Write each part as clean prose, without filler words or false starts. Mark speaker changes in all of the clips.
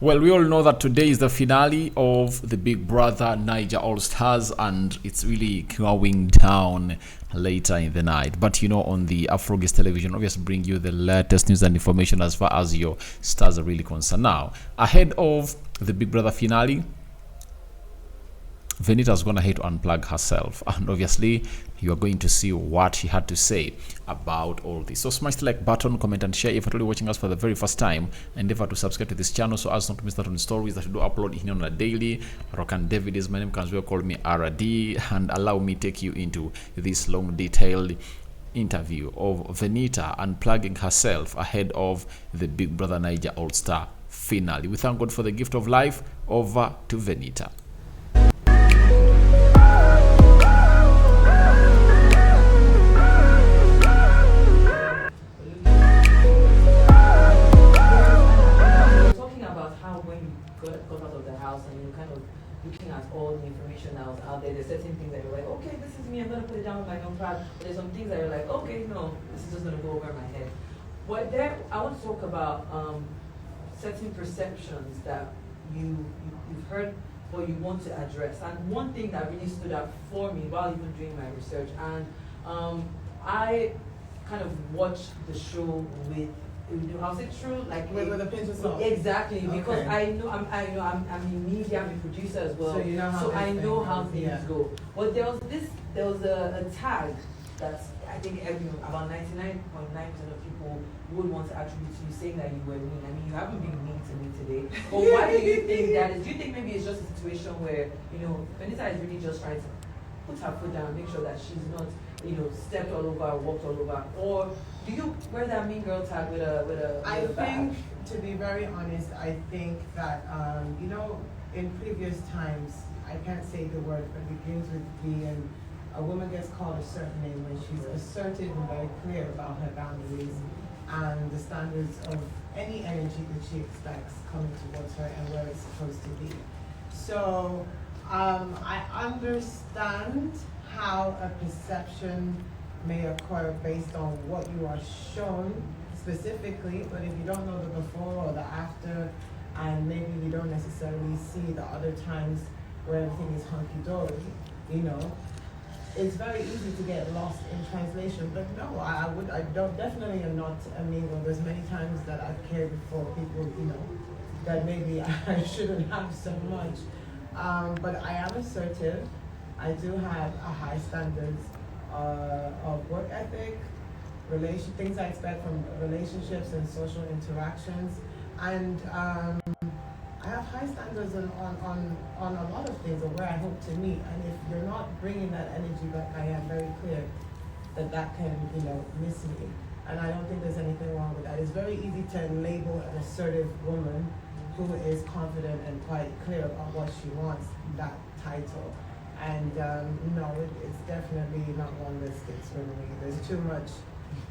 Speaker 1: Well, we all know that today is the finale of the Big Brother Naija All Stars, and it's really going down later in the night. But on the Afro television, obviously bring you the latest news and information as far as your stars are really concerned. Now, ahead of the Big Brother finale, Venita's gonna hate to unplug herself, and obviously you are going to see what she had to say about all this. So smash the like button, comment and share if you're really watching us for the very first time. Endeavor to subscribe to this channel so as not to miss out on stories that we do upload here on a daily. Rokan David is my name, can well call me RD, and allow me take you into this long detailed interview of Venita unplugging herself ahead of the Big Brother Naija All Star finale. We thank God for the gift of life. Over to Venita.
Speaker 2: Looking at all the information that was out there, there's certain things that you're like, okay, this is me, I'm going to put it down with my notepad. But there's some things that you're like, okay, no, this is just going to go over my head. But there, I want to talk about certain perceptions that you've heard or you want to address. And one thing that really stood out for me while even doing my research, and I kind of watched the show with, I'll say true, like
Speaker 3: with a pinch of salt.
Speaker 2: Exactly, because
Speaker 3: Okay.
Speaker 2: I know I'm in media, I'm a producer as well.
Speaker 3: So you know how
Speaker 2: I know how things
Speaker 3: yeah.
Speaker 2: go. But there was a tag that's, I think about 99.9% of people would want to attribute to you, saying that you were mean. I mean, you haven't been mean to me today. But why do you think that is? Do you think maybe it's just a situation where Venita is really just trying to put her foot down and make sure that she's not stepped all over, walked all over, or do you wear that mean girl tag with a
Speaker 3: I
Speaker 2: with a
Speaker 3: think,
Speaker 2: bag?
Speaker 3: to be very honest, I think that in previous times, I can't say the word, but it begins with B, and a woman gets called a certain name when she's assertive and very clear about her boundaries and the standards of any energy that she expects coming towards her and where it's supposed to be. So I understand how a perception may occur based on what you are shown specifically, but if you don't know the before or the after, and maybe you don't necessarily see the other times where everything is hunky-dory, it's very easy to get lost in translation. But no, I don't definitely am not a mean girl. There's many times that I've cared for people, that maybe I shouldn't have so much. But I am assertive. I do have a high standards of work ethic, things I expect from relationships and social interactions, and I have high standards on a lot of things of where I hope to meet. And if you're not bringing that energy back, I am very clear that can miss me. And I don't think there's anything wrong with that. It's very easy to label an assertive woman who is confident and quite clear about what she wants, that title. And no, it's definitely not one that sticks with me. There's too much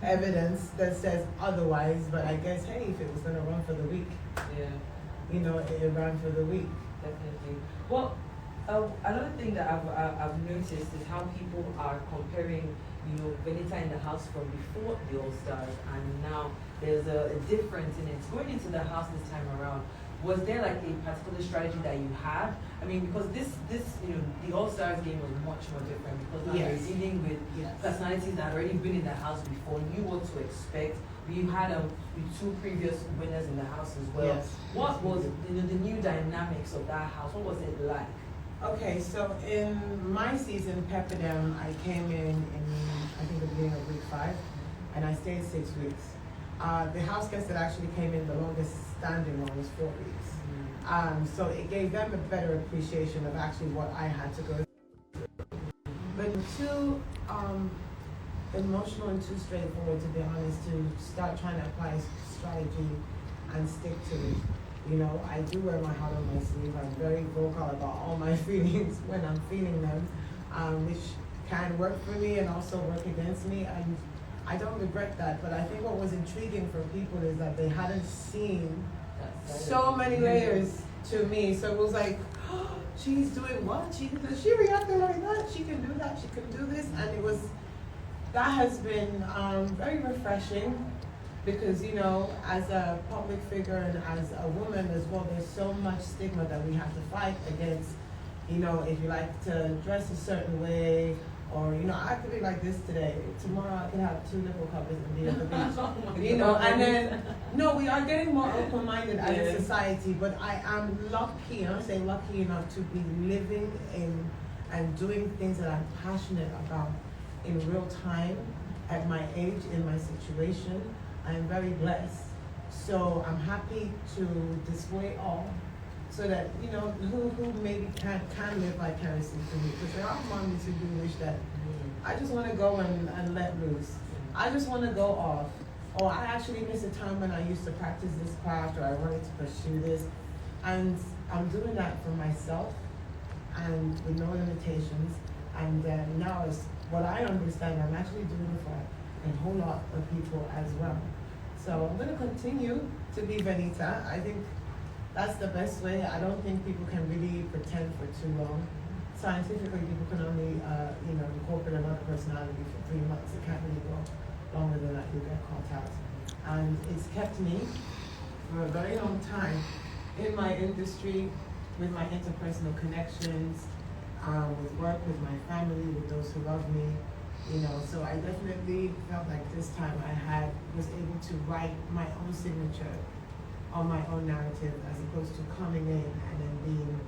Speaker 3: evidence that says otherwise, but I guess, hey, if it was going to run for the week, it ran for the week.
Speaker 2: Definitely. Well, another thing that I've noticed is how people are comparing, Venita in the house from before the All Stars, and now there's a difference in it. Going into the house this time around, was there like a particular strategy that you had? I mean, because this the All Stars game was much more different, because now
Speaker 3: Yes.
Speaker 2: you're dealing with personalities that have already been in the house before, knew what to expect. You had two previous winners in the house as well.
Speaker 3: Yes.
Speaker 2: What was the new dynamics of that house? What was it like?
Speaker 3: Okay, so in my season, Pepperdam, I came in I think the beginning of week 5, and I stayed 6 weeks. The house guest that actually came in the longest standing one was 4 weeks. So it gave them a better appreciation of actually what I had to go through. But too emotional and too straightforward, to be honest, to start trying to apply strategy and stick to it. I do wear my heart on my sleeve. I'm very vocal about all my feelings when I'm feeling them, which can work for me and also work against me. And I don't regret that, but I think what was intriguing for people is that they hadn't seen so many layers to me. So it was like, oh, she's doing what? She reacted like that? She can do that? She can do this? And that has been very refreshing. Because, you know, as a public figure and as a woman as well, there's so much stigma that we have to fight against. You know, if you like to dress a certain way, or, you know, I could be like this today. Tomorrow I could have 2 nipple covers and be at the beach. You know, and then, no, we are getting more open-minded as a society, but I am lucky, and I say lucky enough to be living in and doing things that I'm passionate about in real time, at my age, in my situation. I am very blessed. So I'm happy to display all, so that, you know, who maybe can live vicariously through me. Because there are mommies who do wish that, I just want to go and let loose. I just want to go off. Or I actually miss a time when I used to practice this craft, or I wanted to pursue this. And I'm doing that for myself and with no limitations. And now, as what I understand, I'm actually doing it for a whole lot of people as well. So I'm going to continue to be Venita. I think that's the best way. I don't think people can really pretend for too long. Scientifically, people can only, you know, incorporate another personality for 3 months. It can't really go longer than that. You get caught out. And it's kept me for a very long time in my industry, with my interpersonal connections, with work, with my family, with those who love me. You know, so I definitely felt like this time I was able to write my own signature on my own narrative, as opposed to coming in and then being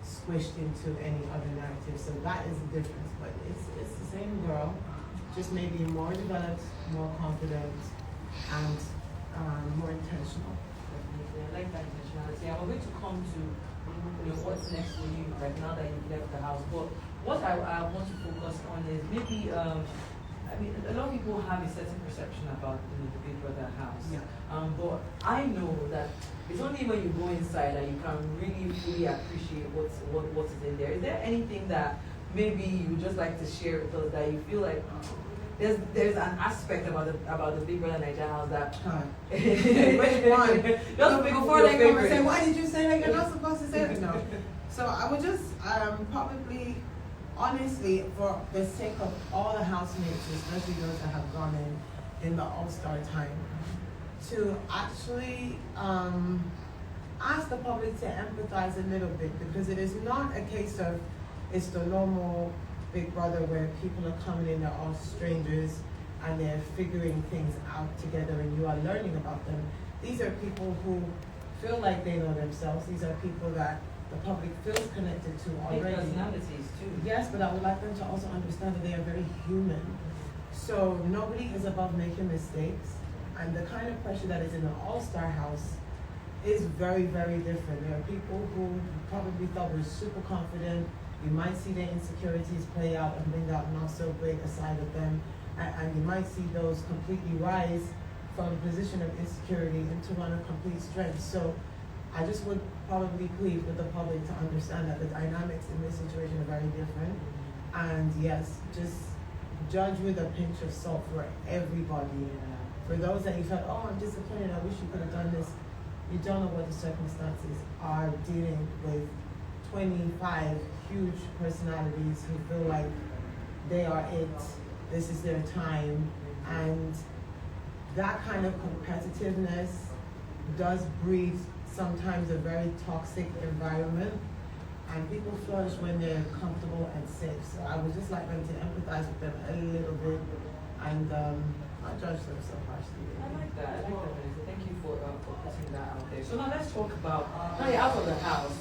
Speaker 3: squished into any other narrative. So that is the difference. But it's the same girl, just maybe more developed, more confident, and more intentional.
Speaker 2: Definitely. I like that intentionality. And we're going to come to, you know, what's next for you right now that you've left the house. But what I want to focus on is maybe, I mean, a lot of people have a certain perception about, you know, the Big Brother house.
Speaker 3: Yeah.
Speaker 2: But I know that it's only when you go inside that you can really fully appreciate what is in there. Is there anything that maybe you would just like to share with us that you feel like there's an aspect about the Big Brother Naija house that
Speaker 3: Which one?
Speaker 2: Just
Speaker 3: Before they come and say, why did you say that? You're not supposed to say that. No. So I would just probably, honestly, for the sake of all the housemates, especially those that have gone in the All-Star time, to actually ask the public to empathize a little bit, because it is not a case of it's the normal Big Brother where people are coming in, they're all strangers, and they're figuring things out together and you are learning about them. These are people who feel like they know themselves. These are people that the public feels connected to already.
Speaker 2: Personalities too.
Speaker 3: Yes, but I would like them to also understand that they are very human. So nobody is above making mistakes. And the kind of pressure that is in an all-star house is very, very different. There are people who probably thought were super confident. You might see their insecurities play out and bring out not so great a side of them. And you might see those completely rise from a position of insecurity into one of complete strength. So I just would probably plead with the public to understand that the dynamics in this situation are very different. And yes, just judge with a pinch of salt for everybody. For those that you felt, oh, I'm disappointed, I wish you could have done this. You don't know what the circumstances are dealing with 25 huge personalities who feel like they are it, this is their time, and that kind of competitiveness does breed sometimes a very toxic environment, and people flourish when they're comfortable and safe. So I would just like them to empathize with them a little bit and not judge them so harshly.
Speaker 2: I like that, Vanessa. Thank you for putting that out there. So now let's talk about, now you're out of the house,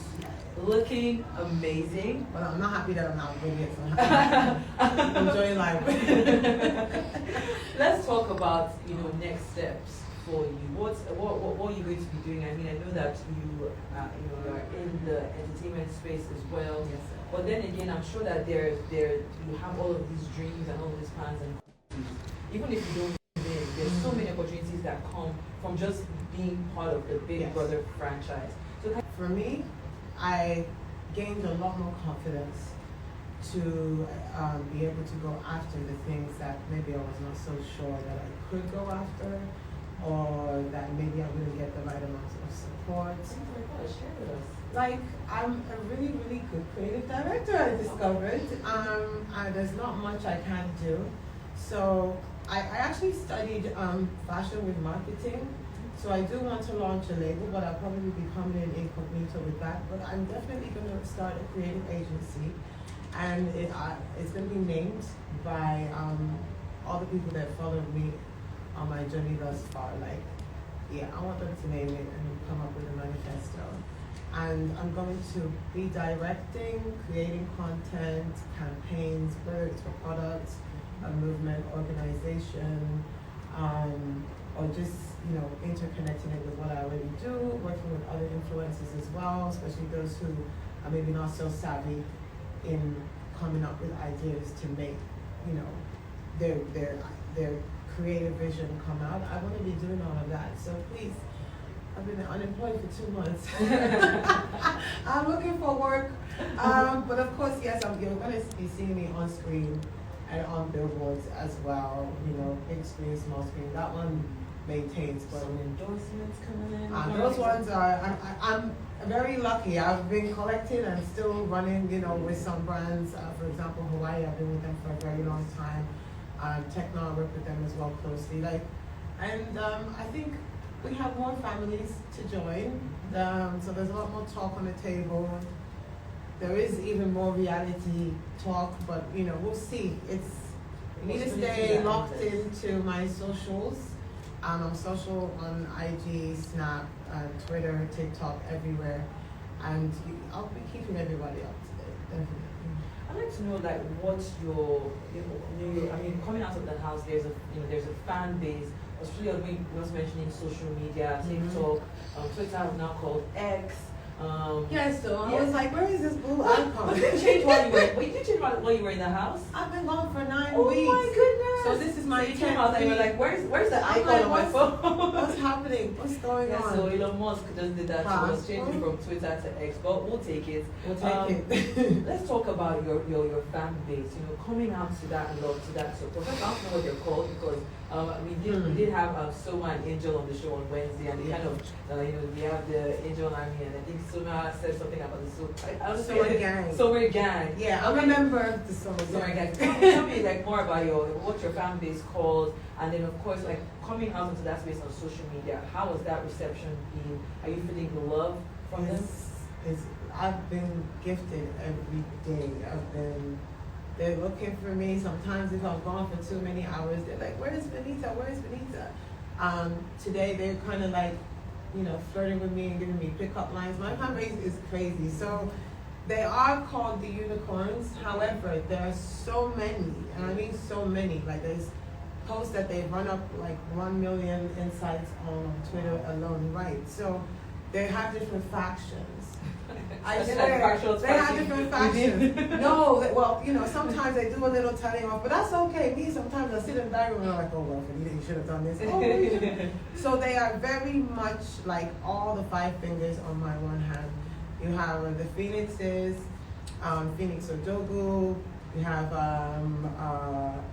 Speaker 2: looking amazing.
Speaker 3: But I'm not happy that I'm out doing it, so I'm happy. Enjoying life.
Speaker 2: Let's talk about, you know, next steps for you. What are you going to be doing? I mean, I know that you are in the entertainment space as well.
Speaker 3: Yes.
Speaker 2: But then again, I'm sure that you have all of these dreams and all these plans, and even if you don't win, there's so many opportunities that come from just being part of the Big Brother franchise. So
Speaker 3: for me, I gained a lot more confidence to be able to go after the things that maybe I was not so sure that I could go after, or that maybe I wouldn't get the right amount of support.
Speaker 2: share with us.
Speaker 3: Like, I'm a really, really good creative director, I discovered. There's not much I can't do. So I actually studied fashion with marketing. So I do want to launch a label, but I'll probably be coming in incognito with that. But I'm definitely going to start a creative agency, and it's going to be named by all the people that followed me on my journey thus far. Like, yeah, I want them to name it and come up with a manifesto. And I'm going to be directing, creating content, campaigns, whether it's for products, a movement, organization, or just, you know, interconnecting it with what I already do, working with other influencers as well, especially those who are maybe not so savvy in coming up with ideas to make, you know, their creative vision come out. I want to be doing all of that. So please, I've been unemployed for 2 months. I'm looking for work. But of course, yes, you're going to be seeing me on screen and on billboards as well. You know, big screen, small screen. That one maintains. But
Speaker 2: some endorsements coming in.
Speaker 3: those ones are. I'm very lucky. I've been collecting and still running. You know, with some brands. For example, Hawaii. I've been with them for a very long time. Techno, I work with them as well closely. And I think we have more families to join. So there's a lot more talk on the table. There is even more reality talk, but you know, we'll see. You need to stay locked into my socials. I'm social on IG, Snap, Twitter, TikTok, everywhere. And I'll be keeping everybody up to date, definitely.
Speaker 2: I'd like to know, like, what's your, I mean, coming out of the house, there's a fan base. Australia, we was mentioning social media, TikTok, Twitter is now called X.
Speaker 3: Yes, so I was like, where is this blue icon?
Speaker 2: Did you change while you were in the house?
Speaker 3: I've been gone for 9
Speaker 2: oh
Speaker 3: weeks.
Speaker 2: Oh my goodness!
Speaker 3: So this is my
Speaker 2: 10th week. And you were like, where's the icon on my phone?
Speaker 3: What's happening? What's going on?
Speaker 2: So Elon Musk just did that. He was changing from Twitter to X, but we'll take it.
Speaker 3: it.
Speaker 2: Let's talk about your fan base. You know, coming out to that love, to that support. I don't know what they're called because we did have Soma and Angel on the show on Wednesday, and they kind of we have the Angel Army, and I think Soma said something about the
Speaker 3: Soma gang.
Speaker 2: Soma gang.
Speaker 3: Yeah, I remember the Soma
Speaker 2: gang. Tell me like more about what your fan base called, and then of course like coming out into that space on social media. How has that reception been? Are you feeling the love from them?
Speaker 3: I've been gifted every day. They're looking for me. Sometimes if I'm gone for too many hours, they're like, where's Venita? Where's Venita? Today they're kind of like, you know, flirting with me and giving me pickup lines. My fan base is crazy. So they are called the unicorns. However, there are so many, and I mean so many. Like there's posts that they run up like 1 million insights on Twitter alone, right? So they have different factions. I swear, they have different factions. No, well, you know, sometimes they do a little telling off, but that's okay. Me, sometimes I sit in the dining room and I'm like, oh, well, you should have done this. Oh, so they are very much like all the 5 fingers on my one hand. You have the Phoenixes, Phoenix Odogu, you have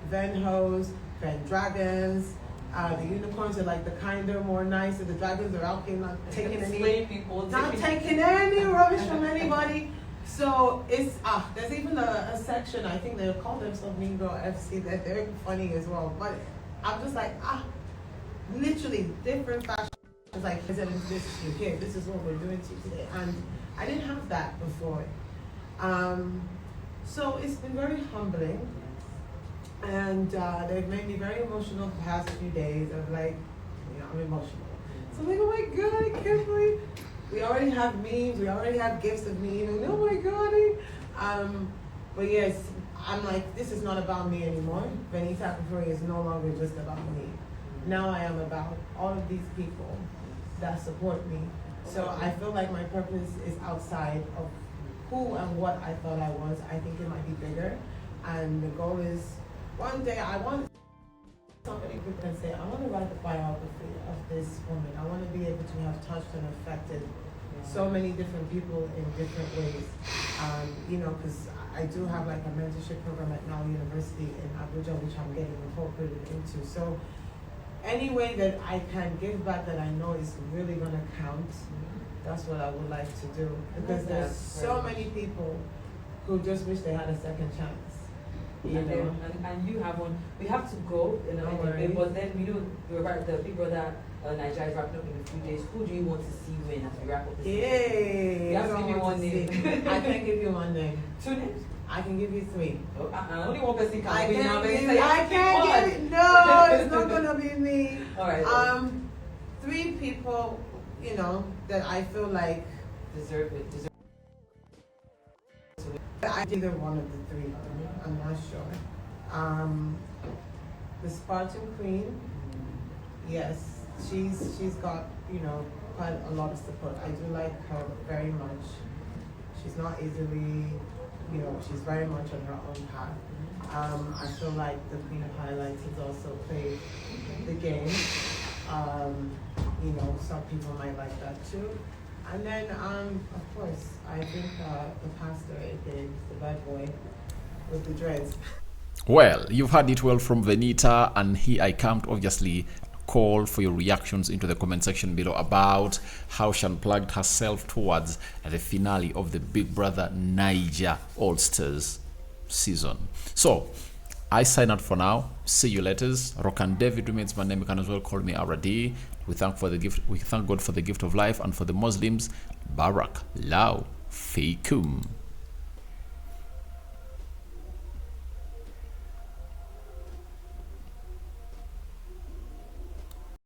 Speaker 3: Venhos, Ven Dragons. The unicorns are like the kinder, more nicer. The dragons are out here not taking taking any rubbish from anybody. So it's there's even a section, I think they call themselves Mean Girl FC, that they're funny as well. But I'm just like literally different fashions. Like this is what we're doing to you today, and I didn't have that before. So it's been very humbling. And they've made me very emotional the past few days. I'm like, I'm emotional. So I'm like, oh my God, I can't believe. We already have memes, we already have gifts of me, and oh my God. But yes, I'm like, this is not about me anymore. Venita is no longer just about me. Now I am about all of these people that support me. So I feel like my purpose is outside of who and what I thought I was. I think it might be bigger. And the goal is, one day I want somebody who can say, I want to write the biography of this woman. I want to be able to have touched and affected so many different people in different ways. Because I do have like a mentorship program at Naija University in Abuja, which I'm getting incorporated into. So any way that I can give back that I know is really going to count, that's what I would like to do. Because there's so many people who just wish they had a second chance. You
Speaker 2: and,
Speaker 3: know.
Speaker 2: and you have one. We have to go, you know,
Speaker 3: No
Speaker 2: anyway,
Speaker 3: worries.
Speaker 2: but then we do. The Big Brother Naija is wrapping up in a few days. Who do you want to see win as we wrap up this season?
Speaker 3: Yay!
Speaker 2: You have to
Speaker 3: I
Speaker 2: give me
Speaker 3: don't
Speaker 2: one
Speaker 3: want to
Speaker 2: name.
Speaker 3: see. I can't give you one name.
Speaker 2: 2 names?
Speaker 3: I can give you 3.
Speaker 2: Oh, only one person can
Speaker 3: I
Speaker 2: win now.
Speaker 3: can't
Speaker 2: But you
Speaker 3: give
Speaker 2: say
Speaker 3: you. I
Speaker 2: have to pick
Speaker 3: can't
Speaker 2: one.
Speaker 3: give you. No, it's not gonna be me.
Speaker 2: All right.
Speaker 3: 3 people, you know, that I feel like
Speaker 2: Deserve it.
Speaker 3: I either one of the 3. I'm not sure. The Spartan Queen. Yes, she's got, you know, quite a lot of support. I do like her very much. She's not easily, you know, she's very much on her own path. I feel like the Queen of Highlights has also played the game. You know, some people might like that too. And then, of course, I think the pastor, aka the bad boy with the dreads.
Speaker 1: Well, you've heard it well from Venita, and here I come to obviously call for your reactions into the comment section below about how she unplugged herself towards the finale of the Big Brother Naija All Stars season. So, I sign out for now. See you later. Rokan David remains my name. You can as well call me RD. We thank God for the gift of life, and for the Muslims, Barak Lau Fikum.